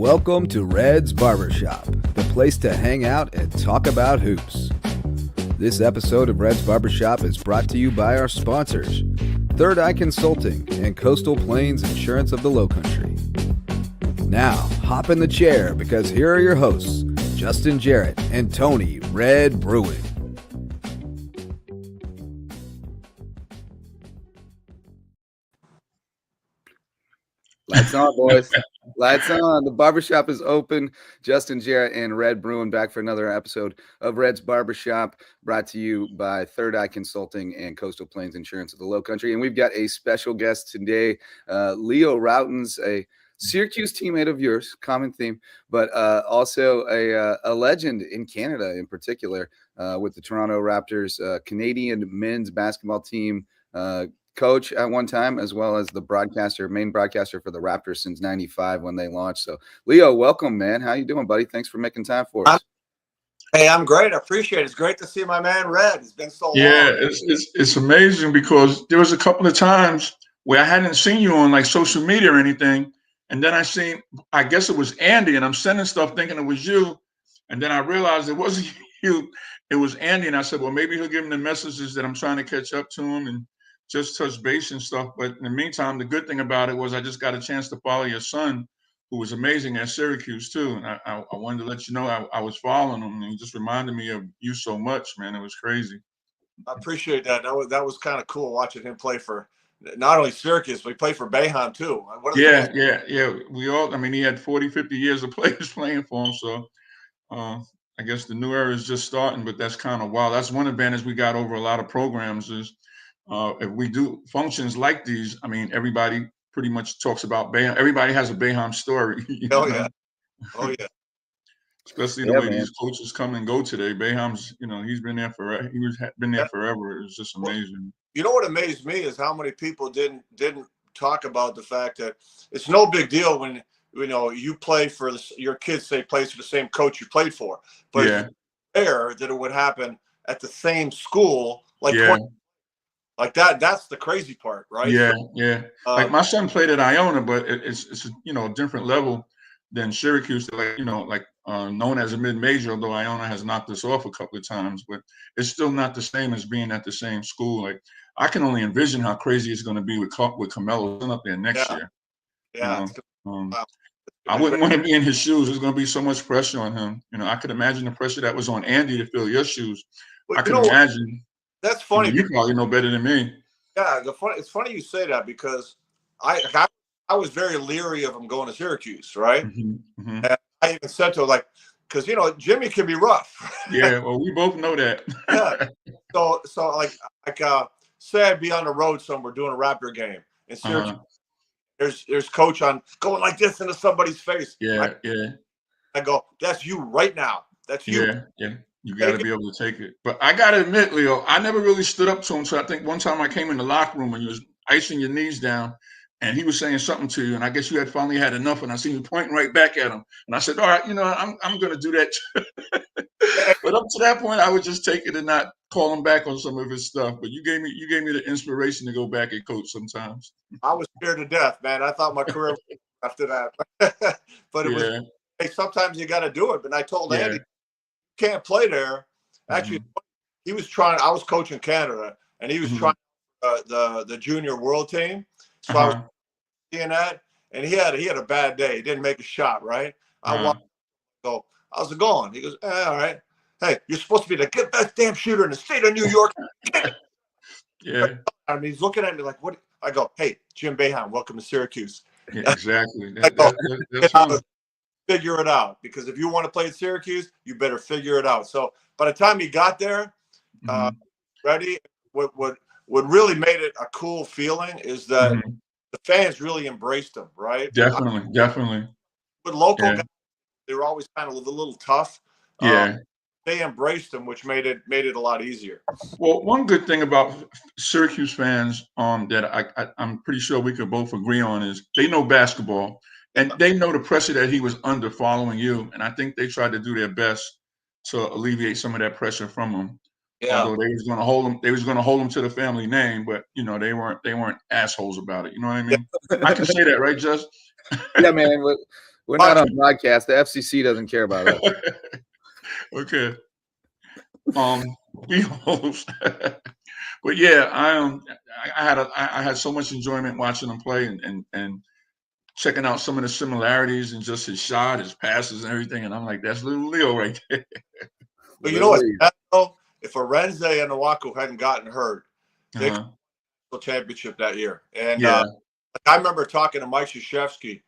Welcome to Red's Barbershop, the place to hang out and talk about hoops. This episode of Red's Barbershop is brought to you by our sponsors, Third Eye Consulting and Coastal Plains Insurance of the Lowcountry. Now, hop in the chair because here are your hosts, Justin Jarrett and Tony Red Bruin. Lights on, boys. Lights on. The barbershop is open. Justin Jarrett and Red Bruin back for another episode of Red's Barbershop, brought to you by Third Eye Consulting and Coastal Plains Insurance of the Lowcountry. And we've got a special guest today, Leo Rautins, a Syracuse teammate of yours, common theme, but also a legend in Canada in particular with the Toronto Raptors, Canadian men's basketball team, coach at one time, as well as the main broadcaster for the Raptors since '95 when they launched. So, Leo, welcome, man. How you doing, buddy? Thanks for making time for us. Hey, I'm great. I appreciate it. It's great to see my man Red. It's been so long. Yeah, it's amazing because there was a couple of times where I hadn't seen you on like social media or anything, and then I guess it was Andy, and I'm sending stuff thinking it was you, and then I realized it wasn't you, it was Andy, and I said, well, maybe he'll give him the messages that I'm trying to catch up to him and just touch base and stuff. But in the meantime, the good thing about it was I just got a chance to follow your son, who was amazing at Syracuse too. And I wanted to let you know I was following him, and he just reminded me of you so much, man. It was crazy. I appreciate that. That was kind of cool watching him play for not only Syracuse, but he played for Boeheim too. Yeah. We all, I mean, he had 40, 50 years of players playing for him. So I guess the new era is just starting, but that's kind of wild. That's one advantage we got over a lot of programs is if we do functions like these, I mean, everybody pretty much talks about Boeheim. Everybody has a Boeheim story. Oh yeah. Especially the way these coaches come and go today. Boeheim's, he's been there forever. Been there forever. It's just amazing. You know what amazed me is how many people didn't talk about the fact that it's no big deal when you play for your kids plays for the same coach you played for, but it's rare that it would happen at the same school like that. That's the crazy part, right? Yeah. Like my son played at Iona, but it's a different level than Syracuse. Known as a mid-major, although Iona has knocked us off a couple of times, but it's still not the same as being at the same school. Like I can only envision how crazy it's going to be with Carmelo up there next year. Yeah. I wouldn't want to be in his shoes. There's going to be so much pressure on him. I could imagine the pressure that was on Andy to fill your shoes. I can imagine. That's funny. You probably know better than me. Yeah, it's funny you say that because I was very leery of him going to Syracuse, right? Mm-hmm. And I even said to him, because Jimmy can be rough. Yeah, well, we both know that. Yeah. So say I'd be on the road somewhere doing a Raptor game in Syracuse. There's coach on going like this into somebody's face. Yeah. I go, that's you right now. That's you. Yeah. You got to be able to take it. But I got to admit, Leo, I never really stood up to him. So I think one time I came in the locker room and you was icing your knees down and he was saying something to you. And I guess you had finally had enough. And I seen you pointing right back at him. And I said, all right, I'm going to do that. But up to that point, I would just take it and not call him back on some of his stuff. But you gave me the inspiration to go back and coach sometimes. I was scared to death, man. I thought my career was after that. But it was, hey, sometimes you got to do it. But I told Andy, can't play there. Actually, he was trying. I was coaching Canada, and he was trying the junior world team. So I was seeing that, and he had a bad day. He didn't make a shot. Right. I walked. Go. How's it going? He goes, all right. Hey, you're supposed to be the best damn shooter in the state of New York. Yeah. I mean, he's looking at me like, what? I go, hey, Jim Boeheim, welcome to Syracuse. Yeah, exactly. That's figure it out, because if you want to play at Syracuse, you better figure it out. So by the time he got there, ready, what really made it a cool feeling is that the fans really embraced him, right? Definitely. But local guys, they were always kind of a little tough. They embraced him, which made it a lot easier. Well, one good thing about Syracuse fans that I'm pretty sure we could both agree on is they know basketball. And they know the pressure that he was under following you, and I think they tried to do their best to alleviate some of that pressure from him. Yeah. Although they was going to hold him to the family name, but they weren't assholes about it. You know what I mean? I can say that, right, Just? Yeah, man. We're not on podcast. The FCC doesn't care about us. Okay. We host. But yeah, I had so much enjoyment watching him play and checking out some of the similarities and just his shot, his passes, and everything. And I'm like, that's little Leo right there. But you know what? If Arenze and Nwaku hadn't gotten hurt, they could win the championship that year. And I remember talking to Mike Krzyzewski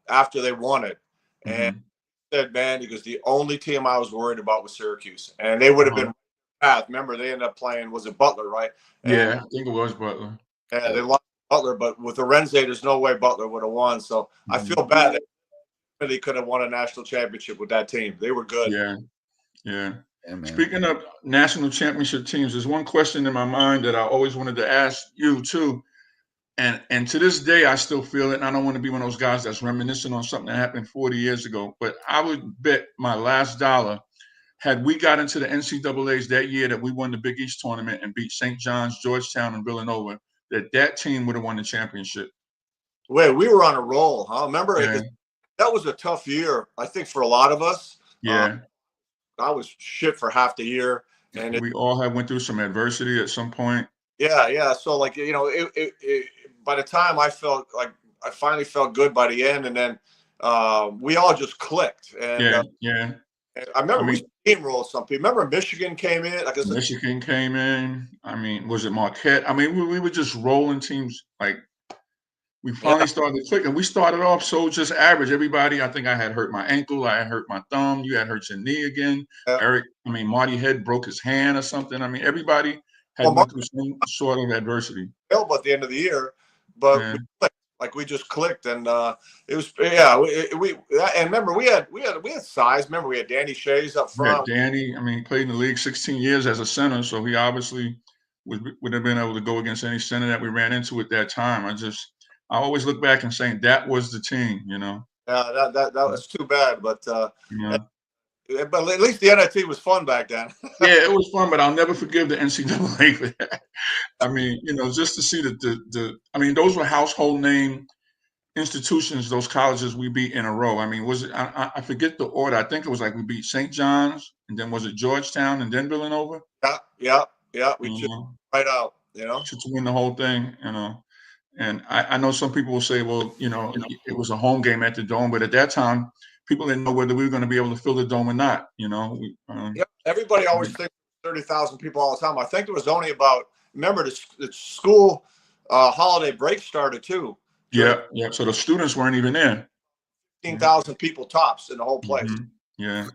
after they won it, and he said, "Man, because the only team I was worried about was Syracuse, and they would have been path. Remember, they ended up playing. Was it Butler, right? And, I think it was Butler. Yeah, they lost Butler, but with Arenze, there's no way Butler would have won. So I feel bad that they could have won a national championship with that team. They were good. Yeah. Speaking of national championship teams, there's one question in my mind that I always wanted to ask you too. And to this day, I still feel it. And I don't want to be one of those guys that's reminiscing on something that happened 40 years ago. But I would bet my last dollar, had we got into the NCAAs that year that we won the Big East tournament and beat St. John's, Georgetown, and Villanova, that team would have won the championship. Wait, we were on a roll, huh? Remember, that was a tough year, I think, for a lot of us. Yeah. I was shit for half the year. And we all had went through some adversity at some point. Yeah. So, like, you know, by the time I felt like I finally felt good by the end, and then we all just clicked. And I remember we steamrolled some people. Remember Michigan came in? Michigan came in. I mean, was it Marquette? I mean, we were just rolling teams. Like, we finally started clicking. We started off so just average. Everybody, I think I had hurt my ankle. I had hurt my thumb. You had hurt your knee again. Marty Head broke his hand or something. I mean, everybody had went through some sort of adversity. At the end of the year, but we just clicked, and it was and remember we had size. Remember we had Danny Shays up front. Danny, I mean, he played in the league 16 years as a center, so he obviously would have been able to go against any center that we ran into at that time. I always look back and saying that was the team, you know. Yeah, that was too bad, but but at least the NIT was fun back then. Yeah, it was fun, but I'll never forgive the NCAA for that. I mean, you know, just to see I mean, those were household name institutions, those colleges we beat in a row. I mean, was it? I forget the order. I think it was like we beat St. John's, and then was it Georgetown, and then Villanova? Yeah. We just right out, you know, to win the whole thing, you know. And I know some people will say, well, you know, it was a home game at the Dome, but at that time, people didn't know whether we were going to be able to fill the Dome or not, you know. Everybody always thinks 30,000 people all the time. I think there was only about, remember, the school holiday break started too. Yeah. So the students weren't even there. 15,000 people tops in the whole place. Yeah.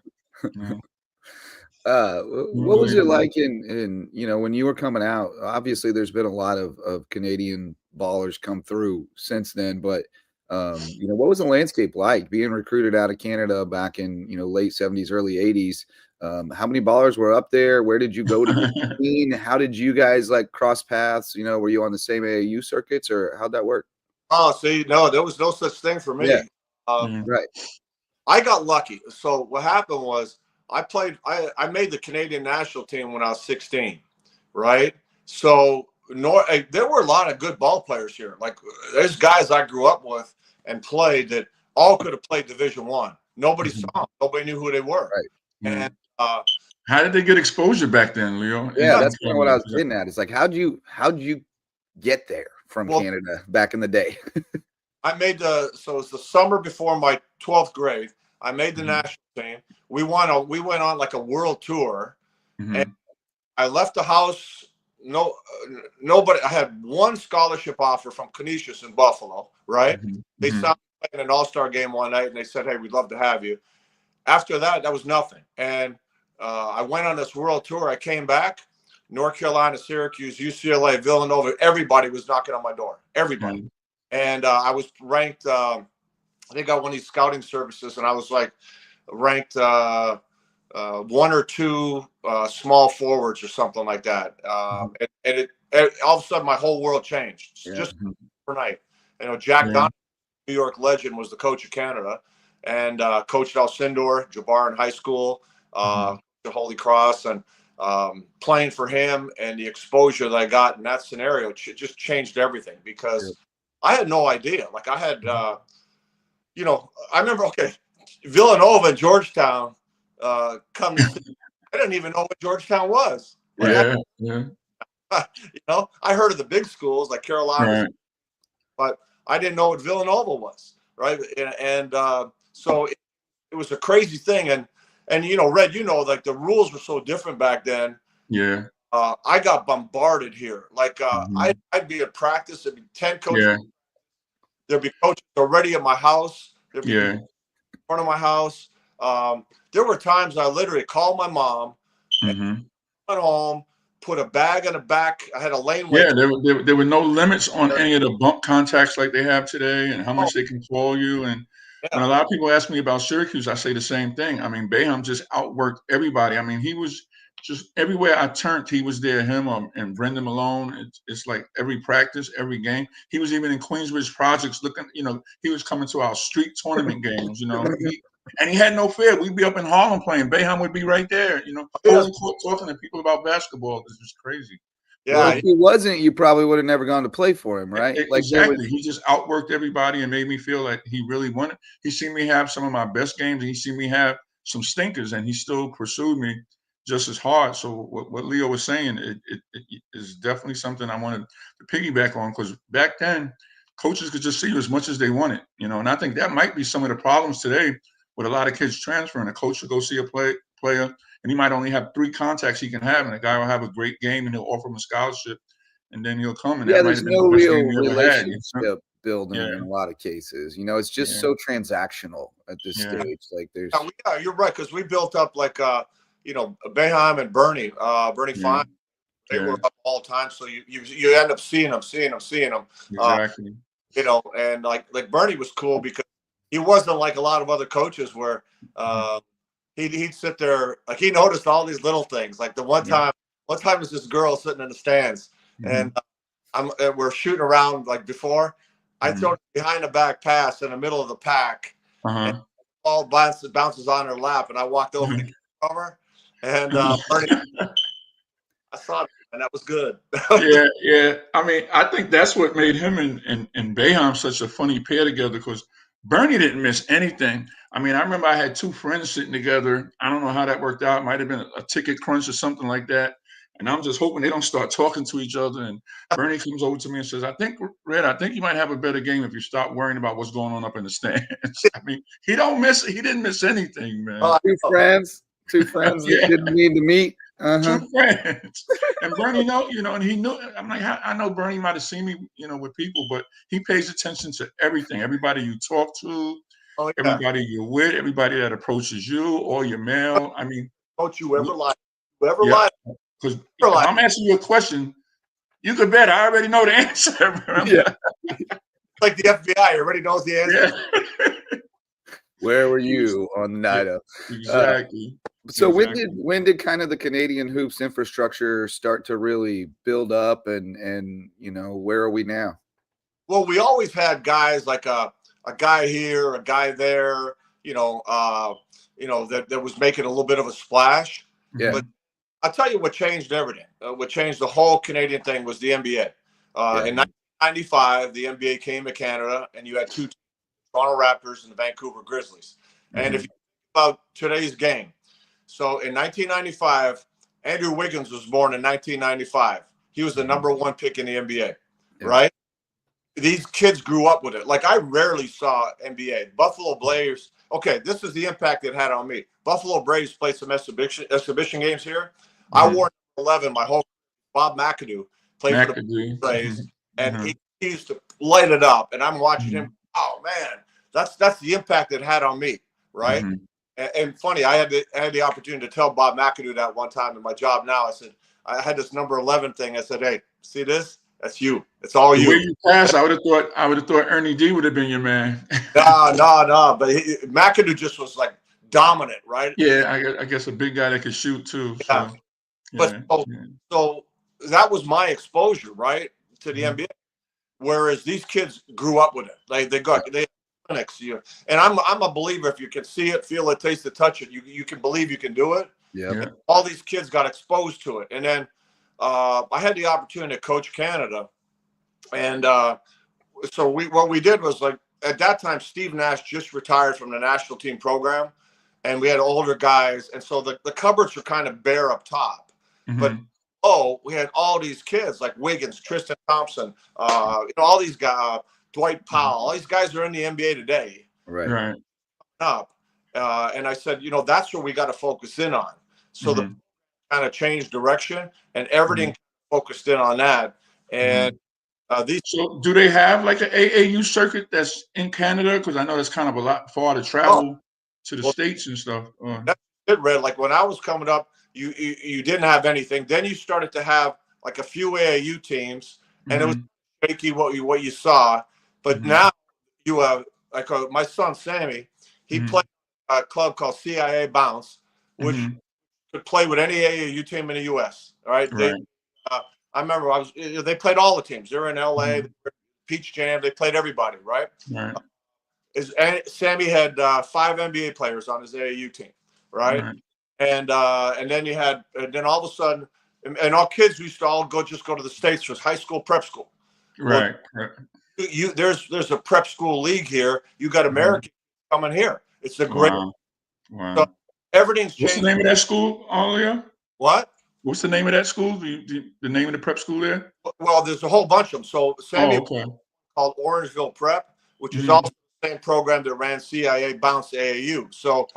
What was it like in you know, when you were coming out? Obviously there's been a lot of Canadian ballers come through since then, but you know, what was the landscape like being recruited out of Canada back in, you know, late 70s, early 80s? How many ballers were up there? Where did you go to get seen? How did you guys like cross paths? You know, were you on the same AAU circuits, or how'd that work? Oh, see, no, there was no such thing for me. Right. I got lucky. So what happened was I made the Canadian national team when I was 16, right? So there were a lot of good ball players here. Like, there's guys I grew up with and played that all could have played Division I. Nobody saw them. Nobody knew who they were. Right. And how did they get exposure back then, Leo? Yeah, that's kind of what I was getting at. It's like, how'd you get there from Canada back in the day? I made so it was the summer before my 12th grade. I made the national team. We went on like a world tour, and I left the house. Nobody. I had one scholarship offer from Cuse in Buffalo. Right? They saw me playing an all-star game one night, and they said, "Hey, we'd love to have you." After that was nothing. And I went on this world tour. I came back. North Carolina, Syracuse, UCLA, Villanova. Everybody was knocking on my door. Everybody. And I was ranked. I think I won these scouting services, and I was like ranked 1 or 2 small forwards or something like that. And all of a sudden my whole world changed just overnight. You know, Jack Donovan, New York legend, was the coach of Canada, and coached Alcindor, Jabbar in high school, to Holy Cross, and playing for him and the exposure that I got in that scenario just changed everything, because I had no idea. Like, I had you know, I remember, okay, Villanova and Georgetown come to see. I didn't even know what Georgetown was. Like, Yeah. You know, I heard of the big schools like Carolina, Right. but I didn't know what Villanova was, right? And so it was a crazy thing. And you know, Red, you know, like the rules were so different back then. Yeah. I got bombarded here. Like Mhm. I'd be at practice, there'd be 10 coaches. Yeah. There'd be coaches already at my house. There'd be Yeah. in front of my house. There were times I literally called my mom and Mhm. went home, put a bag on the back. I had a laneway. Yeah, there were no limits on any of the bump contacts like they have today and how much they can call you. And when a lot of people ask me about Syracuse, I say the same thing. I mean, Boeheim just outworked everybody. I mean, he was just everywhere I turned, he was there, him and Brendan Malone. It's like every practice, every game. He was even in Queensbridge projects looking, you know, he was coming to our street tournament games, you know. And he had no fear. We'd be up in Harlem playing. Boeheim would be right there, you know, holding court, talking to people about basketball. This was crazy. Yeah. Well, if he wasn't, you probably would have never gone to play for him, right? Like Exactly. He just outworked everybody and made me feel like he really wanted. He seen me have some of my best games, and he seen me have some stinkers, and he still pursued me just as hard. So what Leo was saying, it is definitely something I wanted to piggyback on, because back then coaches could just see you as much as they wanted, you know. And I think that might be some of the problems today with a lot of kids transferring. A coach will go see a player, and he might only have 3 contacts he can have, and the guy will have a great game, and he'll offer him a scholarship, and then he'll come, and yeah, that might there's have been no the best real game you ever had. You know? relationship building Yeah. in a lot of cases. You know, it's just Yeah. so transactional at this Yeah. stage. Like there's Yeah, you're right, because we built up like you know, Boeheim and Bernie Fine. They were up all the time, so you end up seeing them. Exactly. You know, and like Bernie was cool because he wasn't like a lot of other coaches where he'd sit there, like he noticed all these little things. Like the one time is this girl sitting in the stands, and we're shooting around like before. I throw it behind the back pass in the middle of the pack, and all bounces on her lap, and I walked over to get her, and Bernie, I saw it, and that was good. Yeah. I mean, I think that's what made him and Boeheim such a funny pair together, because Bernie didn't miss anything. I mean, I remember I had 2 friends sitting together. I don't know how that worked out. It might have been a ticket crunch or something like that. And I'm just hoping they don't start talking to each other. And Bernie comes over to me and says, I think you might have a better game if you stop worrying about what's going on up in the stands. I mean, he didn't miss anything, man. two friends that Yeah. didn't need to meet. 2 friends. And Bernie and he knew. I'm like, I know Bernie might have seen me, you know, with people, but he pays attention to everything. Everybody you talk to, everybody you're with, everybody that approaches you, or your mail. I mean, don't you ever lie? Whoever yeah, lied. because if I'm asking you a question, you could bet I already know the answer. Yeah. Like the FBI already knows the answer. Yeah. Where were you on the night of? Exactly. So when did kind of the Canadian hoops infrastructure start to really build up, and you know, where are we now? Well, we always had guys like a guy here, a guy there, you know, that was making a little bit of a splash. Yeah. But I'll tell you what changed everything. What changed the whole Canadian thing was the NBA. In 1995, the NBA came to Canada, and you had 2 teams, Toronto Raptors and the Vancouver Grizzlies. And if you think about today's game, so in 1995, Andrew Wiggins was born in 1995. He was the #1 pick in the NBA, right? These kids grew up with it. Like I rarely saw NBA. Buffalo Braves. Okay, this is the impact it had on me. Buffalo Braves played some exhibition games here. I wore 11 my whole. Bob McAdoo played for the Braves, and he used to light it up. And I'm watching him. Oh man, that's the impact it had on me, right? And funny, I had the opportunity to tell Bob McAdoo that one time in my job now. I said, I had this #11 thing. I said, hey, see this? That's you. It's all you. The way you passed, I would have thought Ernie D would have been your man. No. But McAdoo just was like dominant, right? Yeah, I guess a big guy that could shoot too. Yeah. So that was my exposure, right, to the NBA. Whereas these kids grew up with it. They clinics, and I'm a believer. If you can see it, feel it, taste it, touch it, you can believe you can do it. Yeah. All these kids got exposed to it, and then I had the opportunity to coach Canada, and so what we did was like at that time, Steve Nash just retired from the national team program, and we had older guys. And so the cupboards were kind of bare up top. But, we had all these kids like Wiggins, Tristan Thompson, all these guys, Dwight Powell, all these guys are in the NBA today. Right. Up. And I said, that's where we got to focus in on. So the kind of changed direction, and everything focused in on that. And so do they have like an AAU circuit that's in Canada? Because I know that's kind of a lot far to travel to the States and stuff. That's it, Red. Like when I was coming up, you didn't have anything. Then you started to have like a few AAU teams, and it was shaky what you saw. But now you have like my son Sammy. He played a club called CIA Bounce, which could play with any AAU team in the U.S. All right. I remember they played all the teams. They were in LA, Peach Jam. They played everybody, right? Sammy had 5 NBA players on his AAU team, right? And then you had, and then all of a sudden, and all kids used to all go to the States for high school, prep school. Right. There's a prep school league here. You got Americans coming here. It's a great. Wow. So everything's changed. What's the name of that school, Leo? What? What's the name of that school? The name of the prep school there? Well, there's a whole bunch of them. So Sammy called Orangeville Prep, which is also the same program that ran CIA Bounce AAU. So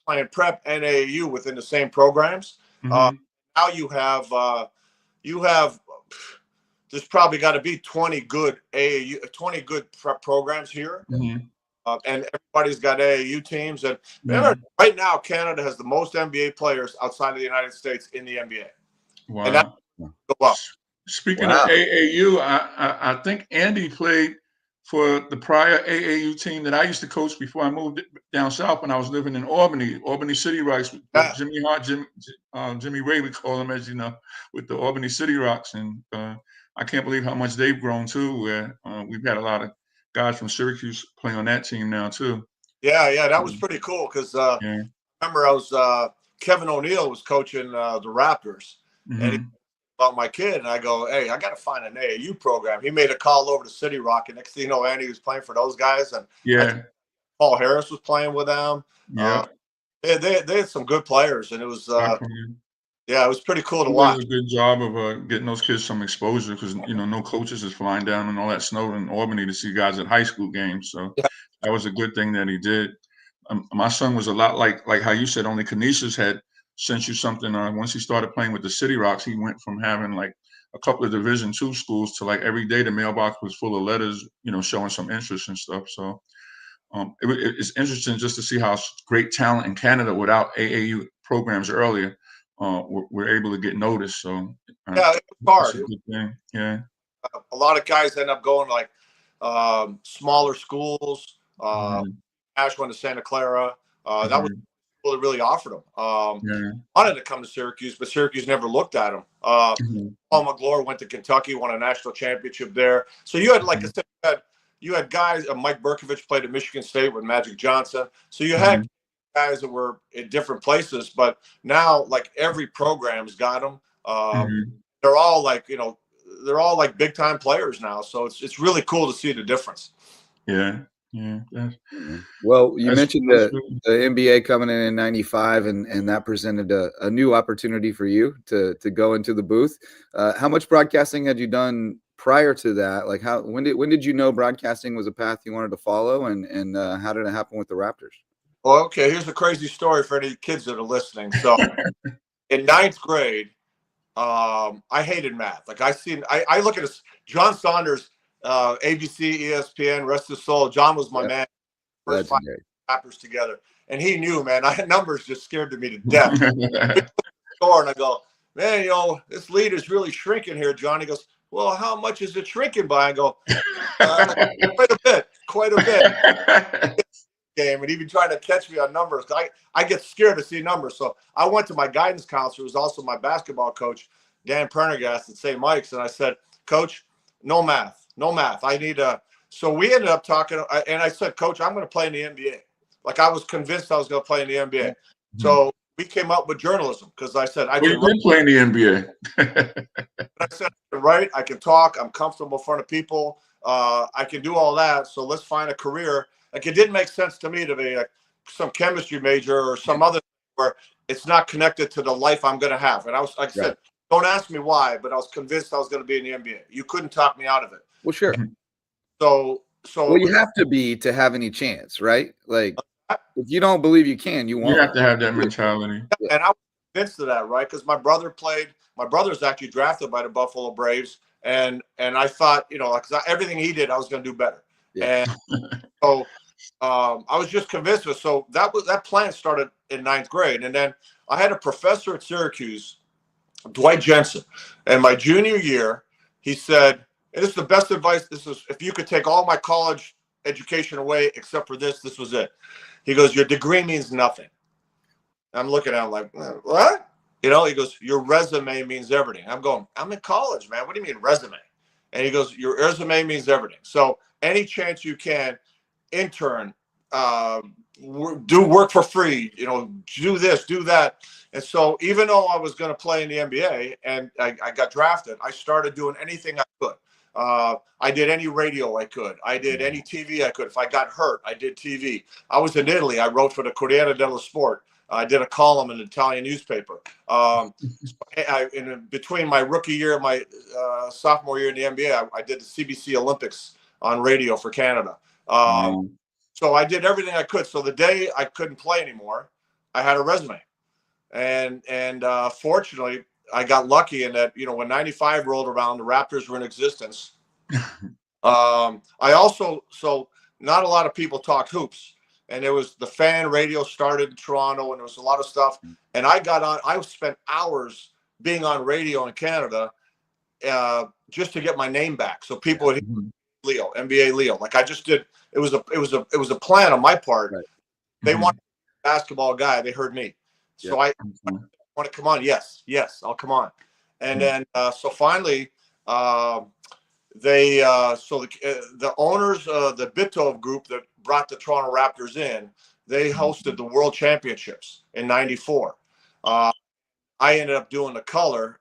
playing prep and AAU within the same programs. Now you have there's probably got to be 20 good prep programs here. And everybody's got AAU teams. And remember, right now, Canada has the most NBA players outside of the United States in the NBA. Wow. And that go up. Speaking of AAU, I think Andy played for the prior AAU team that I used to coach before I moved down south when I was living in Albany City Rocks. With Jimmy Hart, Jimmy Ray, we call him, as you know, with the Albany City Rocks. And I can't believe how much they've grown too, where we've had a lot of guys from Syracuse playing on that team now too. Yeah, that was pretty cool because remember I was Kevin O'Neill was coaching the Raptors, and he about my kid, and I go, hey, I got to find an AAU program. He made a call over to City Rock, and next thing you know, Andy was playing for those guys, and Paul Harris was playing with them. They had some good players, and it was it was pretty cool to watch. He did a good job of getting those kids some exposure because no coaches is flying down and all that snow in Albany to see guys at high school games. So that was a good thing that he did. My son was a lot like how you said. Only Canisius had sent you something. Once he started playing with the City Rocks, he went from having like a couple of Division II schools to like every day the mailbox was full of letters, showing some interest and stuff. So it's interesting just to see how great talent in Canada without AAU programs earlier. We're able to get noticed. So it's hard. A good thing. Yeah. A lot of guys end up going like smaller schools. Ash went to Santa Clara. That was people that really offered him. Wanted to come to Syracuse, but Syracuse never looked at him. Paul McGlure went to Kentucky, won a national championship there. So you had, like I said, you had guys. Mike Berkovich played at Michigan State with Magic Johnson. So you had guys that were in different places, but now like every program's got them. They're all like they're all like big time players now. So it's really cool to see the difference. Yeah. Well, you mentioned the NBA coming in '95, and that presented a new opportunity for you to go into the booth. How much broadcasting had you done prior to that? Like when did you know broadcasting was a path you wanted to follow, and how did it happen with the Raptors? Well, okay, here's a crazy story for any kids that are listening. So in 9th grade, I hated math. Like I look at John Saunders, ABC, ESPN, rest of the soul. John was my man. First 5 rappers together. And he knew, man, numbers just scared me to death. And I go, man, this lead is really shrinking here, John. He goes, well, how much is it shrinking by? I go, quite a bit. Game, and even trying to catch me on numbers. I get scared to see numbers. So I went to my guidance counselor, who's also my basketball coach, Dan Prendergast at St. Mike's, and I said, Coach, no math. I need a. So we ended up talking, and I said, Coach, I'm going to play in the NBA. Like I was convinced I was going to play in the NBA. So we came up with journalism because I said I can play in the NBA. I said I can write, I can talk, I'm comfortable in front of people. I can do all that. So let's find a career. Like, it didn't make sense to me to be like some chemistry major or some other where it's not connected to the life I'm going to have. And I was, like I said, don't ask me why, but I was convinced I was going to be in the NBA. You couldn't talk me out of it. Well, sure. So well, you have to be to have any chance, right? Like, if you don't believe you can, you won't. You have to have that mentality. And I was convinced of that, right? Because my brother's actually drafted by the Buffalo Braves. And I thought, you know, like, everything he did, I was going to do better. Yeah. And so I was just convinced of it. So that plan started in 9th grade. And then I had a professor at Syracuse, Dwight Jensen. And my junior year, he said, and this is the best advice. This is, if you could take all my college education away except for this was it. He goes, your degree means nothing. I'm looking at him like, what? You know, he goes, your resume means everything. I'm going, I'm in college, man. What do you mean resume? And he goes, your resume means everything. So any chance you can, intern, do work for free, you know, do this, do that. And so even though I was going to play in the NBA and I got drafted, I started doing anything I could. I did any radio I could. I did any TV I could. If I got hurt, I did TV. I was in Italy. I wrote for the Corriere dello Sport. I did a column in an Italian newspaper. Between my rookie year and my sophomore year in the NBA, I did the CBC Olympics on radio for Canada. So I did everything I could. So the day I couldn't play anymore, I had a resume. And fortunately, I got lucky in that, you know, when 95 rolled around, the Raptors were in existence. I also, so not a lot of people talked hoops. And it was the fan radio started in Toronto, and there was a lot of stuff. And I got on, I spent hours being on radio in Canada just to get my name back. So people would hear Leo, NBA Leo. Like, I just did, it was a plan on my part. Right. They wanted a basketball guy. They heard me. So I want to come on. Yes, I'll come on. And then, so finally, the owners of the Bitov group that brought the Toronto Raptors in, they hosted the World Championships in '94. I ended up doing the color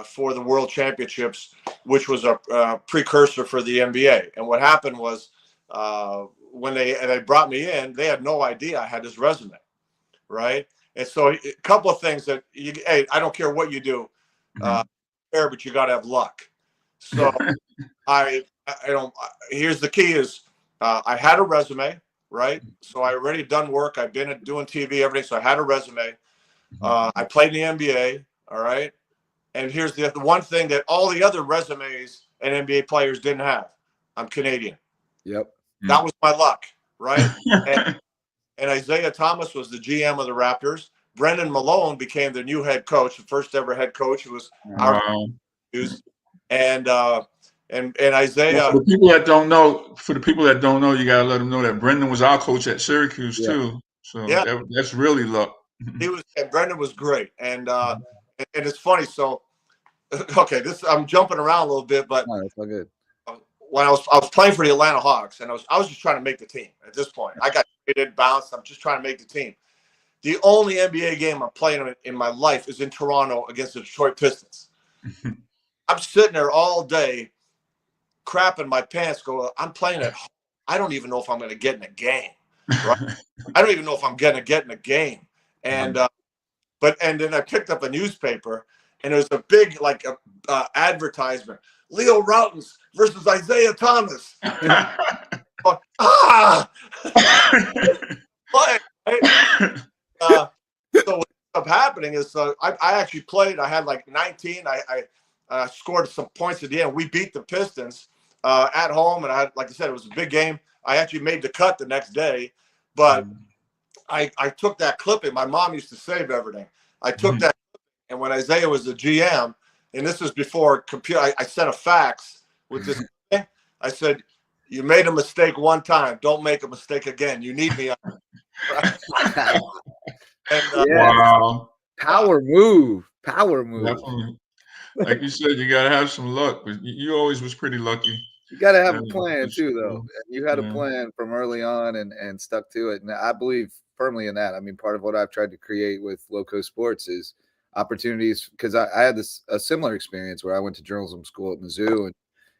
for the World Championships, which was a precursor for the NBA. And what happened was when they brought me in, they had no idea I had this resume, right? And so a couple of things that, hey, I don't care what you do, but you got to have luck. So here's the key is I had a resume, right? So I already done work. I've been doing TV, everything. So I had a resume. I played in the NBA. All right. And here's the one thing that all the other resumes and NBA players didn't have. I'm Canadian. Yep. That was my luck. Right. And Isaiah Thomas was the GM of the Raptors. Brendan Malone became the new head coach, the first ever head coach. Who was our and Isaiah. Well, for the people that don't know, you gotta let them know that Brendan was our coach at Syracuse too. So that's really luck. And Brendan was great. And it's funny. So, okay, I'm jumping around a little bit, but no, that's all good. When I was playing for the Atlanta Hawks, and I was just trying to make the team at this point. I got traded, bounced. I'm just trying to make the team. The only NBA game I'm playing in my life is in Toronto against the Detroit Pistons. I'm sitting there all day, crapping my pants, going, I'm playing at home. I don't even know if I'm going to get in a game. Right? I don't even know if I'm going to get in a game. And then I picked up a newspaper, and there was a big advertisement: Leo Rautins versus Isaiah Thomas. So what ended up happening is I actually played. I had like 19. I scored some points at the end. We beat the Pistons at home, and like I said, it was a big game. I actually made the cut the next day, but I took that clipping. My mom used to save everything. I took that, and when Isaiah was the GM, and this was before computer, I sent a fax with this thing. I said, "You made a mistake one time. Don't make a mistake again. You need me." And, wow. Power move. Definitely. Like you said, you gotta have some luck, but you always was pretty lucky. You gotta have a plan too, though. You had a plan from early on and stuck to it. And I believe firmly in that. I mean, part of what I've tried to create with Lowco Sports is opportunities, because I had a similar experience where I went to journalism school at Mizzou, and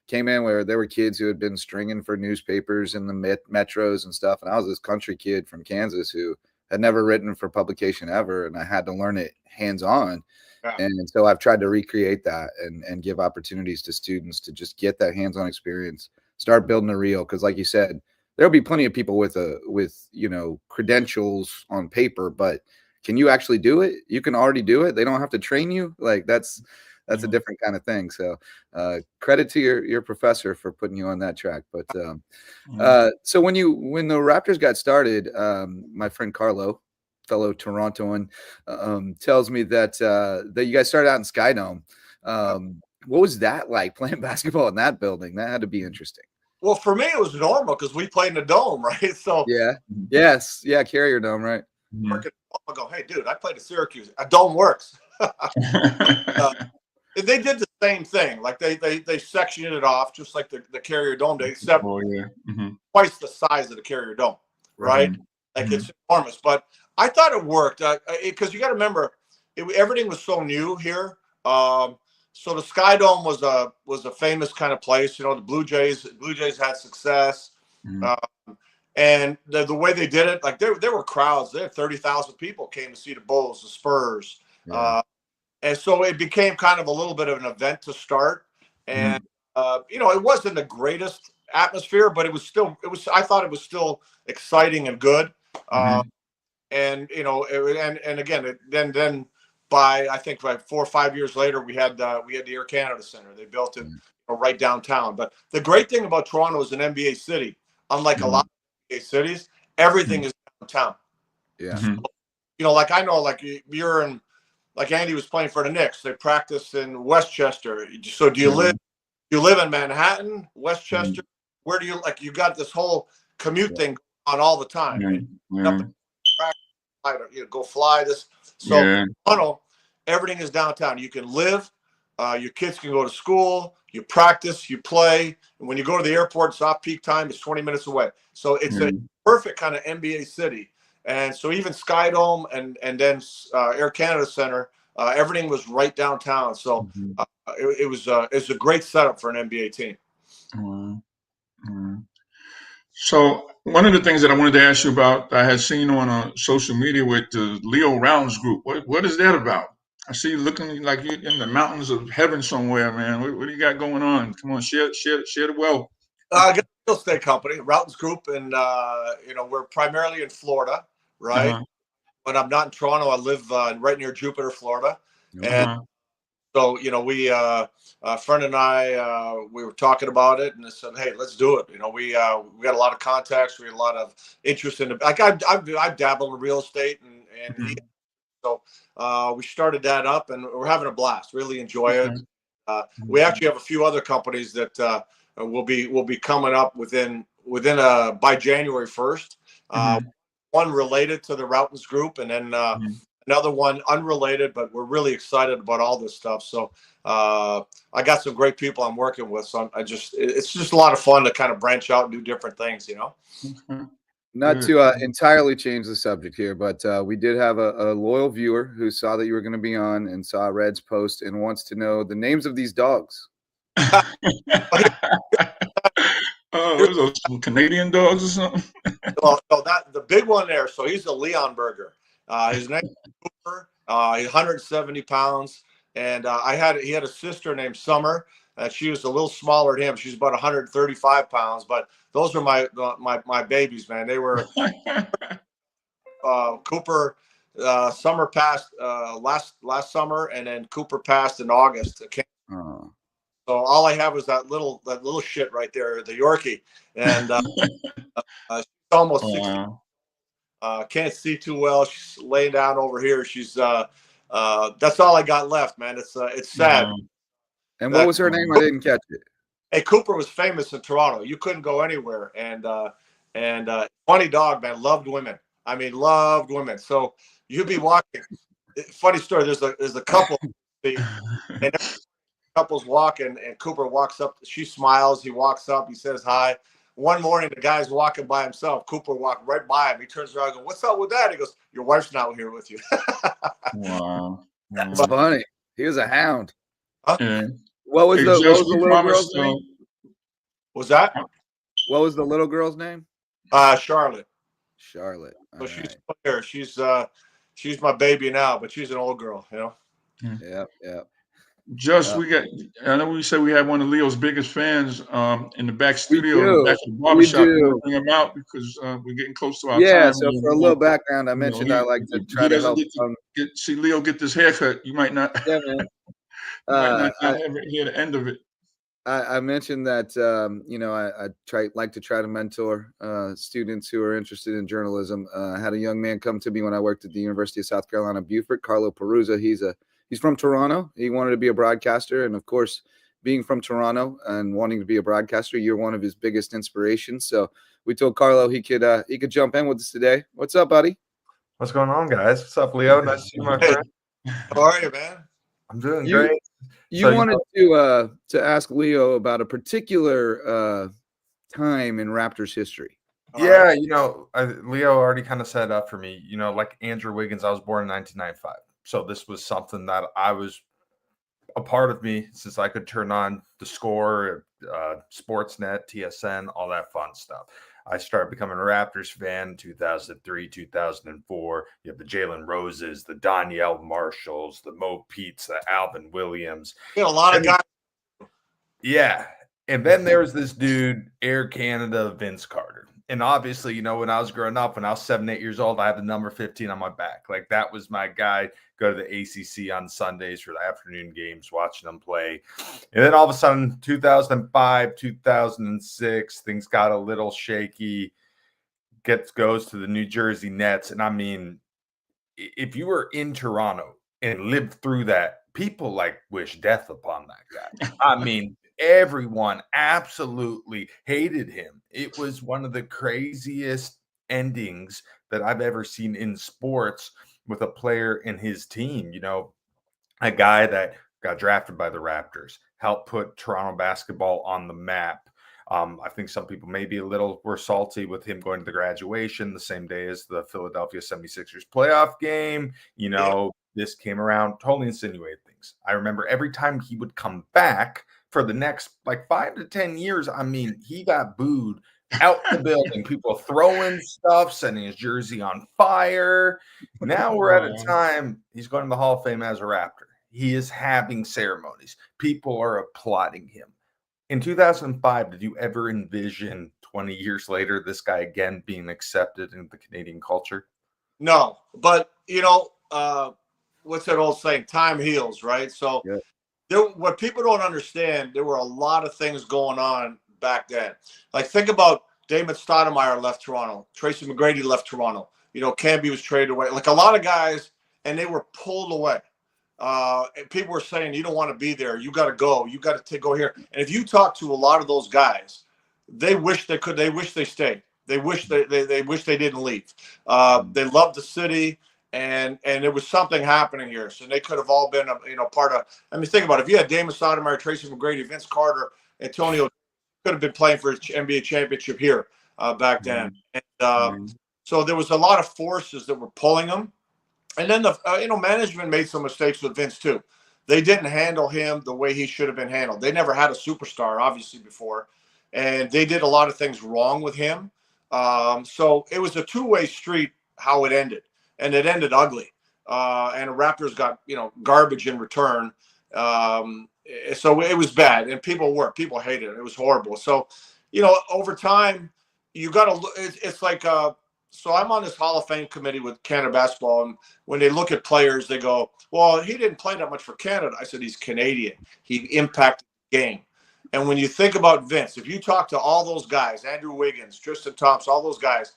came in where there were kids who had been stringing for newspapers in the metros and stuff. And I was this country kid from Kansas who had never written for publication ever. And I had to learn it hands-on. Yeah. And so I've tried to recreate that and give opportunities to students to just get that hands-on experience, start building a reel. Cause like you said, there'll be plenty of people with credentials on paper, but can you actually do it? You can already do it. They don't have to train you. Like that's a different kind of thing. So credit to your professor for putting you on that track. But so when the Raptors got started, my friend Carlo, fellow Torontoan, tells me that you guys started out in Sky Dome. What was that like playing basketball in that building? That had to be interesting. Well, for me, it was normal because we played in a dome, right? So Carrier Dome, right? I go, hey, dude, I played at Syracuse. A dome works. They did the same thing. Like they sectioned it off just like the Carrier Dome did, except twice the size of the Carrier Dome, right? Like it's enormous. But I thought it worked because you got to remember, everything was so new here. So the Sky Dome was a famous kind of place. The Blue Jays had success. And the way they did it, like there were crowds. There 30,000 people came to see the Bulls, the Spurs. Yeah. And so it became kind of a little bit of an event to start. And, it wasn't the greatest atmosphere, but I thought it was still exciting and good. And again, then I think 4 or 5 years later, we had the Air Canada Center. They built it right downtown. But the great thing about Toronto is an NBA city. Unlike a lot of NBA cities, everything is downtown. Yeah. So, like I know, like you're in, like Andy was playing for the Knicks. They practice in Westchester. So do you live in Manhattan, Westchester? Where do you you got this whole commute thing on all the time? Go fly this. So Toronto, everything is downtown. You can live. Your kids can go to school. You practice. You play. And when you go to the airport, it's off peak time. It's 20 minutes away. So it's a perfect kind of NBA city. And so even Sky Dome and then Air Canada Center, everything was right downtown. So it was a great setup for an NBA team. So one of the things that I wanted to ask you about, I had seen on social media with the Leo Rautins group. What is that about? I see you looking like you're in the mountains of heaven somewhere, man. What do you got going on? Come on, share the wealth. I got a real estate company, Rautins Group, and we're primarily in Florida, right? When I'm not in Toronto, I live right near Jupiter, Florida, and so a friend and I we were talking about it, and I said, hey, let's do it. We got a lot of contacts, we had a lot of interest in it. Like I've dabbled in real estate, and so we started that up, and we're having a blast. Really enjoy it. We actually have a few other companies that will be coming up within by January 1st. One related to the Rautins Group, and then another one unrelated, but we're really excited about all this stuff. So I got some great people I'm working with. So it's just a lot of fun to kind of branch out and do different things, Not to entirely change the subject here, but we did have a loyal viewer who saw that you were going to be on and saw Red's post and wants to know the names of these dogs. Those are some Canadian dogs or something? No, the big one there. So he's a Leon Burger. His name is Cooper. He's 170 pounds. And he had a sister named Summer. She was a little smaller than him. She's about 135 pounds. But those are my babies, man. They were Cooper. Summer passed last summer, and then Cooper passed in August. So all I have is that little shit right there, the Yorkie, and she's almost 60. Can't see too well. She's laying down over here. She's that's all I got left, man. It's sad. And what was her name? I didn't catch it. Hey, Cooper was famous in Toronto. You couldn't go anywhere, and funny dog, man. Loved women. I mean, loved women. So you'd be walking. Funny story. There's a couple, and couples walking, and Cooper walks up. She smiles. He walks up. He says hi. One morning, the guy's walking by himself. Cooper walked right by him. He turns around and goes, "What's up with that?" He goes, "Your wife's not here with you." Wow. That's funny. He was a hound. Huh? What was the little girl's name? Was that? What was the little girl's name? Charlotte. Charlotte. So she's here. She's my baby now, but she's an old girl, you know. Yeah. Just I know we said we had one of Leo's biggest fans in the back studio, in the back of the barbershop. We want to bring him out because we're getting close to our time. Yeah, so for a little background, I mentioned I like to try to help. See Leo get this haircut. You might not. Yeah, man. might not ever hear the end of it. I mentioned that I like to try to mentor students who are interested in journalism. I had a young man come to me when I worked at the University of South Carolina, Beaufort, Carlo Perusa. He's from Toronto. He wanted to be a broadcaster, and of course, being from Toronto and wanting to be a broadcaster, you're one of his biggest inspirations. So we told Carlo he could jump in with us today. What's up, buddy? What's going on, guys? What's up, Leo? Nice to see you, my friend. How are you, man? I'm doing great. You wanted to ask Leo about a particular time in Raptors history. Yeah, Leo already kind of set it up for me. Like Andrew Wiggins, I was born in 1995. So this was something that I was a part of me since I could turn on the Score, Sportsnet, TSN, all that fun stuff. I started becoming a Raptors fan in 2003, 2004. You have the Jalen Roses, the Donyell Marshalls, the Mo Peets, the Alvin Williams. You had a lot of guys. Yeah. And then there was this dude, Air Canada, Vince Carter. And obviously, when I was growing up, when I was 7, 8 years old, I had the number 15 on my back. Like, that was my guy. Go to the ACC on Sundays for the afternoon games, watching them play. And then all of a sudden, 2005, 2006, things got a little shaky. Goes to the New Jersey Nets. And I mean, if you were in Toronto and lived through that, people wish death upon that guy. I mean, everyone absolutely hated him. It was one of the craziest endings that I've ever seen in sports with a player in his team. A guy that got drafted by the Raptors, helped put Toronto basketball on the map. I think some people maybe were salty with him going to the graduation the same day as the Philadelphia 76ers playoff game. This came around, totally insinuated things. I remember every time he would come back for the next 5 to 10 years, I mean, he got booed out the building. People throwing stuff, setting his jersey on fire. Now we're at a time he's going to the Hall of Fame as a Raptor. He is having ceremonies. People are applauding him. In 2005, did you ever envision 20 years later this guy again being accepted into the Canadian culture? No, but what's that old saying? Time heals, right? So what people don't understand, there were a lot of things going on back then. Think about Damon Stoudemire left Toronto. Tracy McGrady left Toronto. Camby was traded away. A lot of guys, and they were pulled away. And people were saying, you don't want to be there. You got to go. You got to go here. And if you talk to a lot of those guys, they wish they could. They wish they stayed. They wish they wish they didn't leave. They loved the city. And there was something happening here, so they could have all been part of. I mean, think about it. If you had Damon Stoudemire, Tracy McGrady, Vince Carter, Antonio, could have been playing for an NBA championship here back then. And so there was a lot of forces that were pulling them. And then the management made some mistakes with Vince too. They didn't handle him the way he should have been handled. They never had a superstar, obviously, before, and they did a lot of things wrong with him. So it was a two-way street how it ended. And it ended ugly. And the Raptors got, garbage in return. So it was bad. And people hated it. It was horrible. So, over time, you got to look. It's like, so I'm on this Hall of Fame committee with Canada Basketball. And when they look at players, they go, well, he didn't play that much for Canada. I said, he's Canadian. He impacted the game. And when you think about Vince, if you talk to all those guys, Andrew Wiggins, Tristan Thompson, all those guys,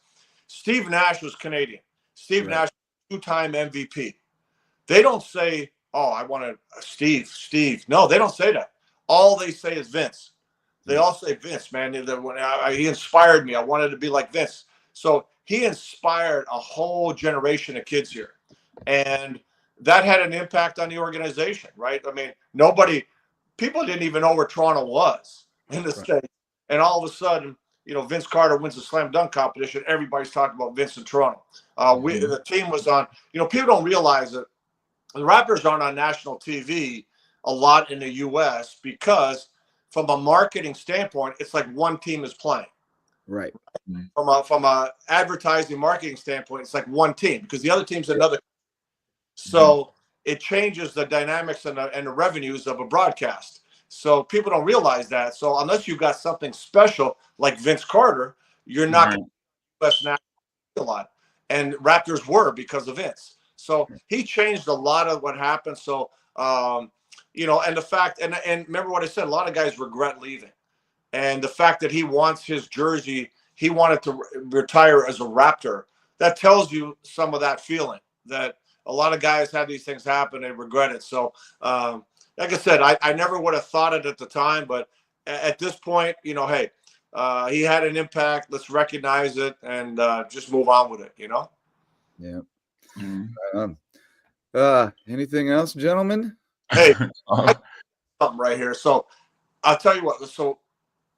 Steve Nash was Canadian. Steve Nash, two-time MVP. They don't say, oh, I want to Steve. No, they don't say that. All they say is Vince. They all say Vince, man. He inspired me. I wanted to be like Vince. So he inspired a whole generation of kids here. And that had an impact on the organization, right? I mean, people didn't even know where Toronto was in the States. And all of a sudden, Vince Carter wins the slam dunk competition. Everybody's talking about Vince in Toronto. The team was on, people don't realize that the Raptors aren't on national TV a lot in the U.S. because from a marketing standpoint, it's like one team is playing. Right. From a advertising marketing standpoint, it's like one team because the other team's another. So it changes the dynamics and the revenues of a broadcast. So people don't realize that. So unless you've got something special like Vince Carter, you're not going to US national a lot. And Raptors were because of Vince. So he changed a lot of what happened. So, you know, and the fact, and remember what I said, a lot of guys regret leaving. And the fact that he wants his jersey, he wanted to retire as a Raptor, that tells you some of that feeling that a lot of guys had these things happen and regret it. So, like I said, I never would have thought it at the time, but at this point, you know, hey, he had an impact. Let's recognize it and just move on with it, you know? Yeah. Anything else, gentlemen? Hey, something right here. So I'll tell you what. So,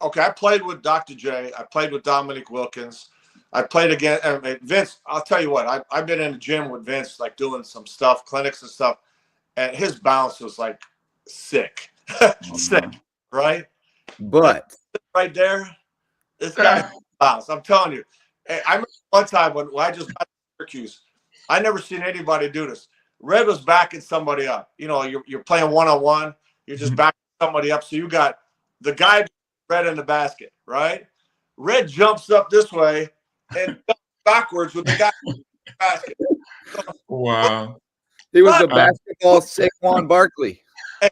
okay, I played with Dr. J. I played with Dominic Wilkins. I played again. Vince, I'll tell you what. I've been in the gym with Vince, like doing some stuff, clinics and stuff, and his bounce was like sick, sick, right? But right there, this guy bounce. I'm telling you. Hey, I remember one time when I just got to Syracuse. I never seen anybody do this. Red was backing somebody up. You know, you're playing one-on-one. You're just backing somebody up. So you got the guy Red in the basket, right? Red jumps up this way and backwards with the guy in the basket. Wow. He was the basketball Saquon Barkley.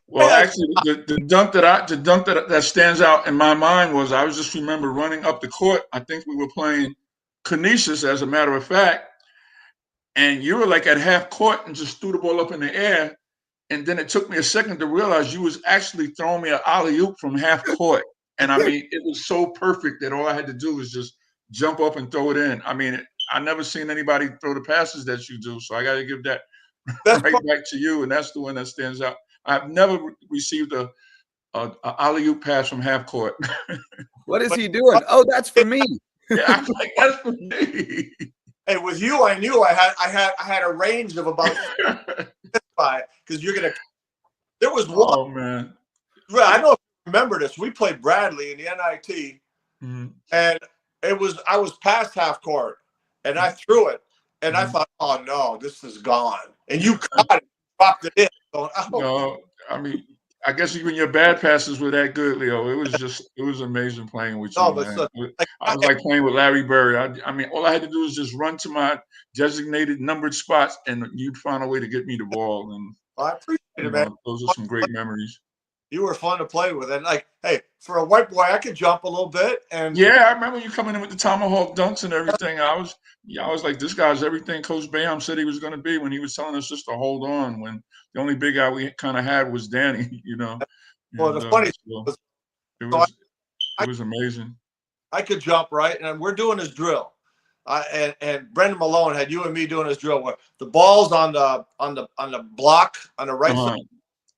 Well, actually, the dunk that stands out in my mind was I was just remember running up the court. I think we were playing Canisius, as a matter of fact, and you were like at half court and just threw the ball up in the air. And then it took me a second to realize you was actually throwing me an alley-oop from half court. And I mean, it was so perfect that all I had to do was just jump up and throw it in. I mean, I never seen anybody throw the passes that you do. So I got to give that right back to you. And that's the one that stands out. I've never received a alley-oop pass from half court. What is he doing? Oh, that's for me. Yeah, I'm like, that's for me. Hey, with you, I knew I had a range of about 5 because you're gonna. There was one. Oh man. Well, I don't know if you remember this. We played Bradley in the NIT, and I was past half court, and I threw it, and I thought, oh no, this is gone. And you caught it, dropped it in. Going, oh. No, I mean, I guess even your bad passes were that good, Leo. It was amazing playing with you, man. So, I was like playing with Larry Bird. I mean, all I had to do was just run to my designated numbered spots, and you'd find a way to get me the ball. And I appreciate it, man. Those are some great memories. You were fun to play with, and like, hey, for a white boy, I could jump a little bit. And yeah, I remember you coming in with the tomahawk dunks and everything. I was like, this guy's everything Coach Boeheim said he was going to be when he was telling us just to hold on. When the only big guy we kind of had was Danny, you know. Well, the funny was, it was amazing. I could jump, right, and we're doing this drill. And Brendan Malone had you and me doing this drill where the ball's on the block on the right side,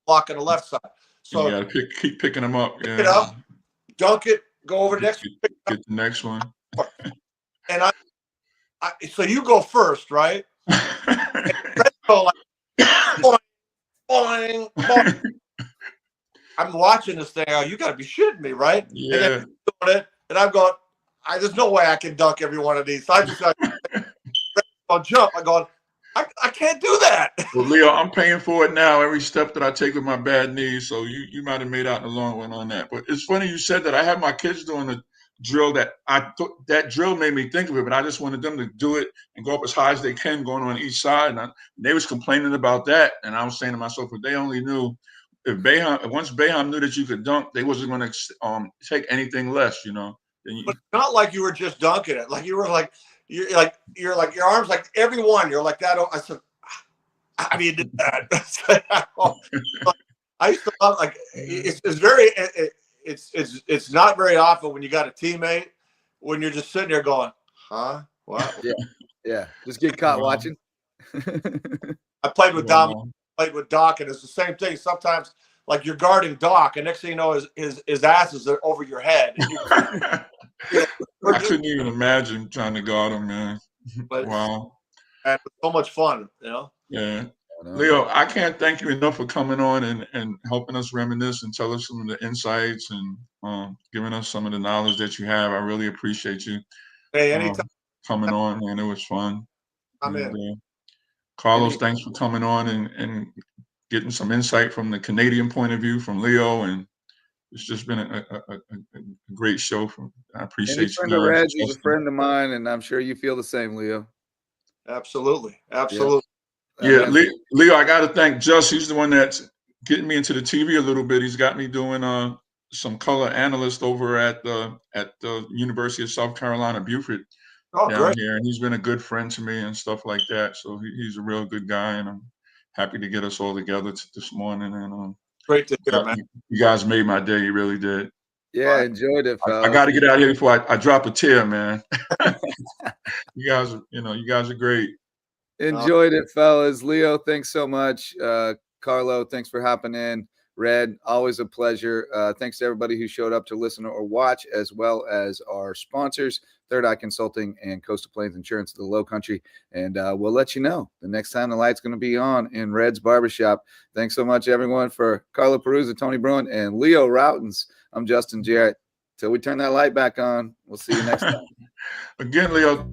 block on the left side. So you gotta keep picking them up. Pick it up, dunk it, go over the next get the next one. And I so you go first, right? Go like, boing, boing, boing. I'm watching this thing. Oh, you got to be shitting me, right? Yeah. And then doing it, and I'm going, there's no way I can dunk every one of these. So I just got jump. I'm going, I can't do that. Well, Leo, I'm paying for it now. Every step that I take with my bad knees. So you might have made out in the long run on that. But it's funny you said that. I had my kids doing the drill that that drill made me think of it, but I just wanted them to do it and go up as high as they can going on each side. And they was complaining about that. And I was saying to myself, if they only knew once Boeheim knew that you could dunk, they wasn't going to take anything less, you know. But it's not like you were just dunking it. Like you were like, you're like your arms like everyone. You're like that. I said, how do you do that? I used to love like it's not very often when you got a teammate when you're just sitting there going, huh? What? Yeah. Just get caught watching. I played with Dom, played with Doc, and it's the same thing. Sometimes like you're guarding Doc, and next thing you know, his ass is over your head. I couldn't even imagine trying to guard him, man. But wow. And so much fun, you know? Yeah. Leo, I can't thank you enough for coming on and helping us reminisce and tell us some of the insights and giving us some of the knowledge that you have. I really appreciate you. Hey, anytime. Coming on, man. It was fun. I'm in. Carlos, thanks for coming on and getting some insight from the Canadian point of view from Leo. And it's just been a great show. I appreciate you guys. Red's, he's a friend of mine, and I'm sure you feel the same, Leo. Absolutely. Yeah, Leo, I got to thank Just. He's the one that's getting me into the TV a little bit. He's got me doing some color analyst over at the University of South Carolina, Beaufort. Down here, and he's been a good friend to me and stuff like that. So he's a real good guy, and I'm happy to get us all together this morning. And great to hear, man. You guys made my day. You really did. Yeah, enjoyed it, fellas. I got to get out of here before I drop a tear, man. you guys are great. Enjoyed it, fellas. Leo, thanks so much. Carlo, thanks for hopping in. Red, always a pleasure. Thanks to everybody who showed up to listen or watch, as well as our sponsors, Third Eye Consulting and Coastal Plains Insurance of the Low Country. And we'll let you know the next time the light's going to be on in Red's Barbershop. Thanks so much, everyone. For Carlo Peruzza, Tony Bruin, and Leo Rautins, I'm Justin Jarrett. Till we turn that light back on, we'll see you next time. Again, Leo.